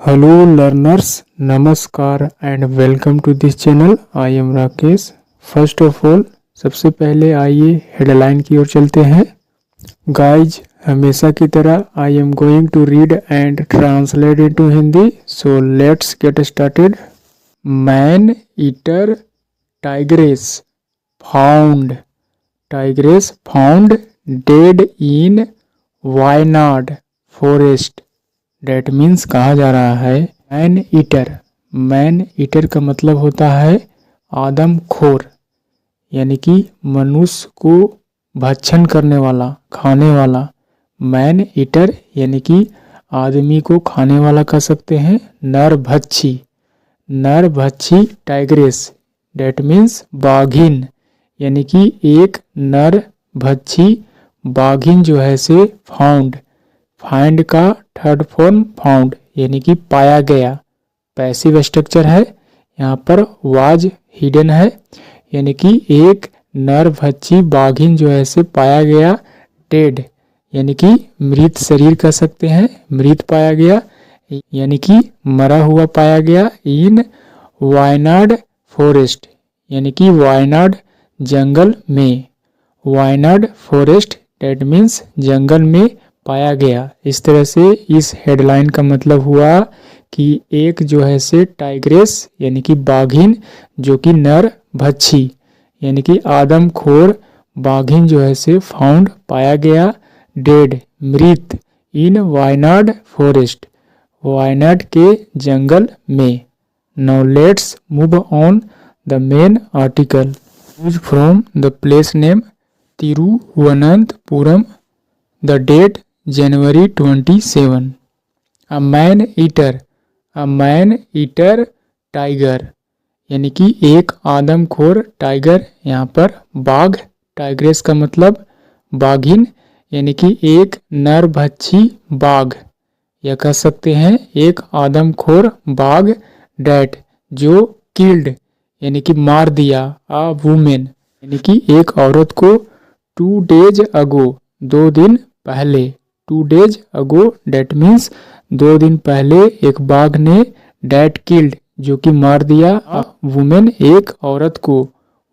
Hello learners, नमस्कार and welcome to this channel. I am Rakesh. First of all सबसे पहले आइए हेडलाइन की ओर चलते हैं। गाइज, हमेशा की तरह I am going to read and translate into Hindi, so let's get started. Man eater tigress found dead in Wayanad forest. That means कहा जा रहा है मैन ईटर का मतलब होता है आदमखोर, यानी कि मनुष्य को भक्षण करने वाला, खाने वाला। मैन ईटर यानी कि आदमी को खाने वाला कह सकते हैं। नरभक्षी टाइग्रेस डेट मीन्स बाघिन, यानी कि एक नरभक्षी बाघिन जो है से फाइंड का थर्ड फॉर्म फाउंड, यानी कि पाया गया। पैसिव स्ट्रक्चर है, यहाँ पर वाज हिडन है, यानी कि एक नरभक्षी बाघिन जो है से पाया गया। डेड यानी कि मृत शरीर कह सकते हैं, मृत पाया गया, यानी कि मरा हुआ पाया गया। इन वायनाड फॉरेस्ट यानी कि वायनाड जंगल में। वायनाड फॉरेस्ट डेट मीन्स जंगल में पाया गया। इस तरह से इस हेडलाइन का मतलब हुआ कि एक जो है से टाइग्रेस यानी कि बाघिन, जो कि नरभक्षी यानी कि आदमखोर बाघिन जो है से फाउंड पाया गया। डेड मृत इन वायनाड फॉरेस्ट वायनाड के जंगल में। Now let's move on the main article. News from the place name Thiruvananthapuram. The date January 27. A man eater tiger यानी कि एक आदमखोर टाइगर, यहाँ पर बाघ, टाइग्रेस का मतलब बाघिन, यानी कि एक नरभक्षी बाघ, या कह सकते हैं एक आदमखोर बाघ। डेट जो किल्ड यानी कि मार दिया। आ वुमेन यानी कि एक औरत को। 2 days ago 2 दिन पहले। 2 days ago डेट मीन्स 2 दिन पहले एक बाघ ने डेट किल्ड जो कि मार दिया। वुमेन एक औरत को।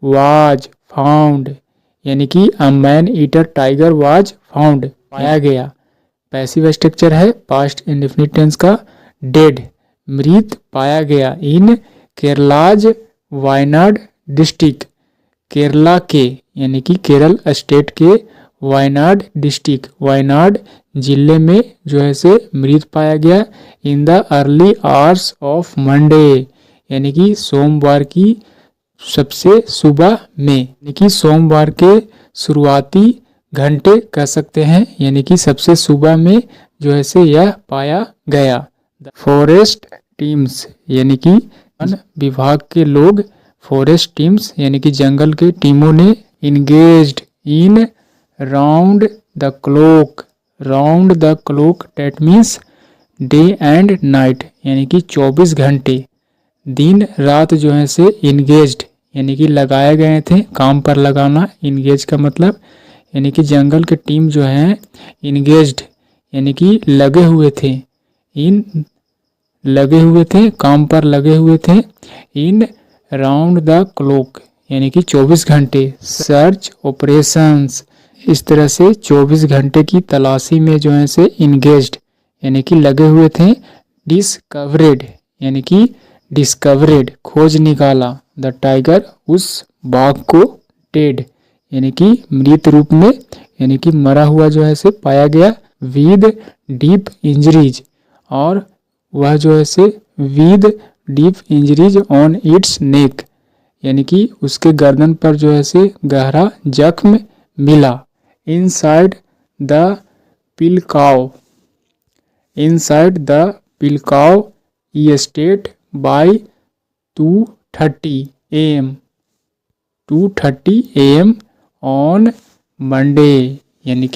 वाज फाउंड यानी कि a man eater tiger was found पाया गया। पैसिव स्ट्रक्चर है, पास्ट इंडेफिनिट टेंस का। डेड मृत पाया गया। इन केरलाज वायनाड डिस्ट्रिक्ट केरला के यानी कि केरल स्टेट के वायनाड डिस्ट्रिक्ट वायनाड जिले में जो है से मृत पाया गया। In the early hours of Monday यानी कि सोमवार की सबसे सुबह में, यानी कि सोमवार के शुरुआती घंटे कह सकते हैं, यानी कि सबसे सुबह में जो है से यह पाया गया। फॉरेस्ट टीम्स यानी कि वन विभाग के लोग, फॉरेस्ट टीम्स यानी कि जंगल के टीमों ने engaged in round the clock that means day and night, यानी कि 24 घंटे दिन रात जो है से इंगेज्ड यानी कि लगाए गए थे। काम पर लगाना, इंगेज का मतलब, यानी कि जंगल के टीम जो है इंगेज्ड यानी कि लगे हुए थे। काम पर लगे हुए थे। इन राउंड द क्लॉक यानी कि 24 घंटे। सर्च ऑपरेशंस इस तरह से 24 घंटे की तलाशी में जो है से इंगेज्ड यानी कि लगे हुए थे। डिस्कवरेड यानी कि डिस्कवरेड खोज निकाला। द टाइगर उस बाघ को। डेड यानी कि मृत रूप में यानी कि मरा हुआ जो है से पाया गया। विद डीप इंजरीज और वह जो है से with deep injuries on its neck यानी कि उसके गर्दन पर जो है से गहरा जख्म मिला। इनसाइड द पिलकाव estate by 2:30 AM on Monday यानी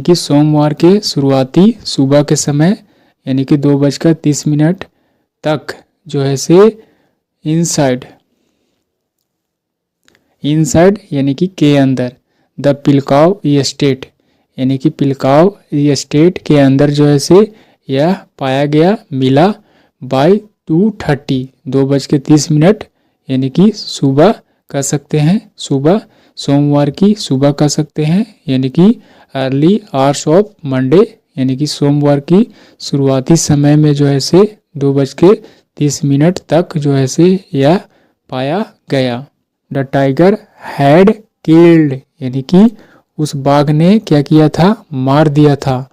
कि सोमवार के शुरुआती सुबह के समय, यानी कि 2:30 तक जो है से इनसाइड यानी कि के अंदर। द पिलकाव एस्टेट यानी कि पिलकाव एस्टेट के अंदर जो है से यह पाया गया मिला बाय 2:30 2:30 यानी कि सुबह कह सकते हैं, सुबह सोमवार की सुबह कह सकते हैं, यानी कि अर्ली आवर्स ऑफ मंडे यानी कि सोमवार की शुरुआती समय में जो है से 2:30 तक जो है से यह पाया गया। द टाइगर हैड किल्ड यानी कि उस बाघ ने क्या किया था, मार दिया था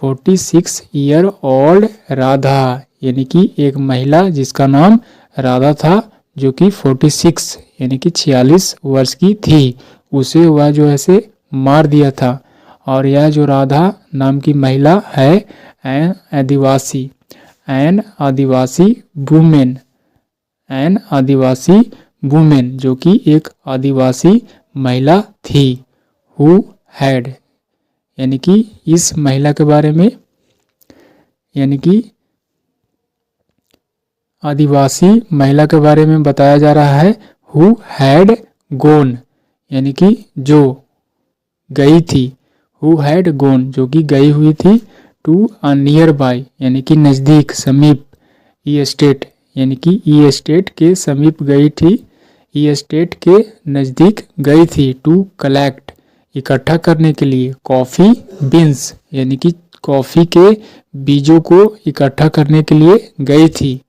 46 ईयर ओल्ड राधा यानी कि एक महिला जिसका नाम राधा था, जो कि 46 यानी कि 46 वर्ष की थी, उसे वह जो है से मार दिया था। और यह जो राधा नाम की महिला है एन आदिवासी वुमेन जो कि एक आदिवासी महिला थी। हु हैड यानी कि इस महिला के बारे में, यानी कि आदिवासी महिला के बारे में बताया जा रहा है। हु हैड गोन यानी कि जो गई थी, हु हैड गोन जो कि गई हुई थी, टू अ नियर बाय यानी कि नज़दीक समीप, ई स्टेट यानी कि ई स्टेट के समीप गई थी, ई स्टेट के नज़दीक गई थी, टू कलेक्ट इकट्ठा करने के लिए, कॉफ़ी बीन्स यानी कि कॉफ़ी के बीजों को इकट्ठा करने के लिए गई थी।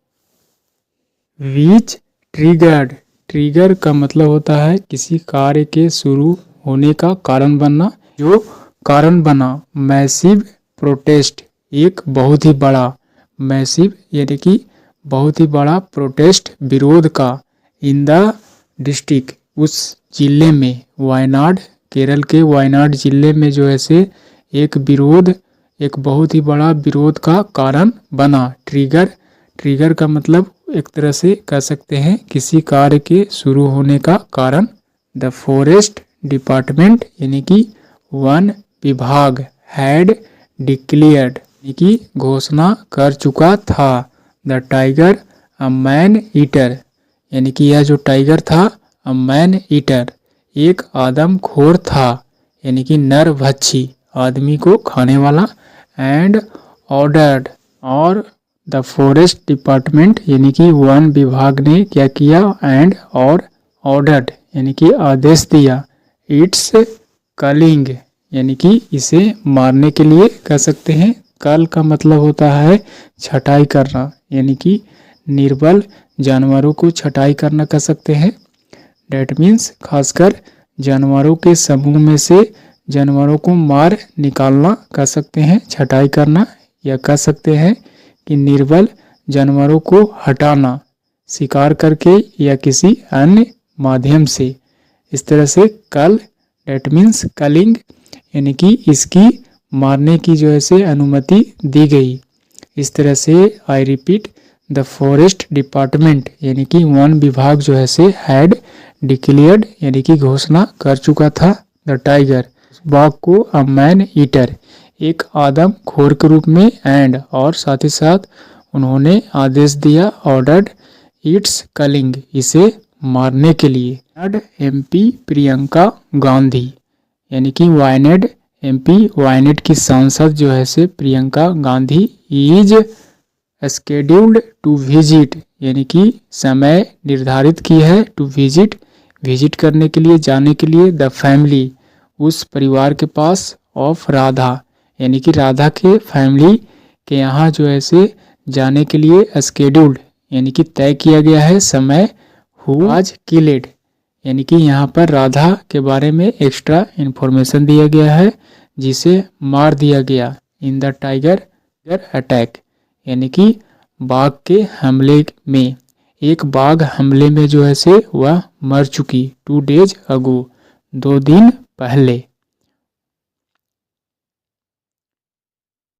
विच ट्रिगर का मतलब होता है किसी कार्य के शुरू होने का कारण बनना, जो कारण बना। मैसिव प्रोटेस्ट एक बहुत ही बड़ा, मैसिव यानी कि बहुत ही बड़ा प्रोटेस्ट विरोध का, इन द डिस्ट्रिक्ट उस जिले में, वायनाड केरल के वायनाड जिले में जो है से एक विरोध, एक बहुत ही बड़ा विरोध का कारण बना। ट्रिगर का मतलब एक तरह से कह सकते हैं किसी कार्य के शुरू होने का कारण। द फॉरेस्ट डिपार्टमेंट यानी कि वन विभाग, हैड डिक्लेयर्ड यानी कि घोषणा कर चुका था, the tiger a man eater यानी कि यह जो टाइगर था, अ मैन ईटर एक आदमखोर था यानी कि नरभक्षी आदमी को खाने वाला। एंड ऑर्डर्ड और द फॉरेस्ट डिपार्टमेंट यानी कि वन विभाग ने क्या किया, एंड और ऑर्डर्ड यानी कि आदेश दिया, इट्स कलिंग यानी कि इसे मारने के लिए कह सकते हैं। कल का मतलब होता है छटाई करना यानी कि निर्बल जानवरों को छटाई करना कह सकते हैं। डेट मीन्स खासकर जानवरों के समूह में से जानवरों को मार निकालना कह सकते हैं, छटाई करना, या कह सकते हैं कि निर्बल जानवरों को हटाना शिकार करके या किसी अन्य माध्यम से। इस तरह से कल डेट मीन्स कलिंग यानी कि इसकी मारने की जो है से अनुमति दी गई। इस तरह से I repeat, the forest department यानी कि वन विभाग जो है से हैड डिक्लेयर्ड यानी कि घोषणा कर चुका था, द टाइगर बाघ को अ मैन ईटर एक आदम खोर के रूप में, एंड और साथ ही साथ उन्होंने आदेश दिया, ऑर्डर्ड इट्स कलिंग इसे मारने के लिए। एमपी प्रियंका गांधी यानी कि वायनेड एमपी वायनेड की सांसद जो है से Priyanka Gandhi is scheduled to visit यानी कि समय निर्धारित की है, टू विजिट करने के लिए, जाने के लिए, द फैमिली उस परिवार के पास, ऑफ राधा यानी कि राधा के फैमिली के यहाँ जो है से जाने के लिए स्केड्यूल्ड यानी कि तय किया गया है समय। हु आज किल्ड यानी कि यहाँ पर राधा के बारे में एक्स्ट्रा इन्फॉर्मेशन दिया गया है, जिसे मार दिया गया इन द टाइगर अटैक यानी कि बाघ के हमले में। एक बाघ हमले में जो है से वह मर चुकी, 2 days ago 2 दिन पहले।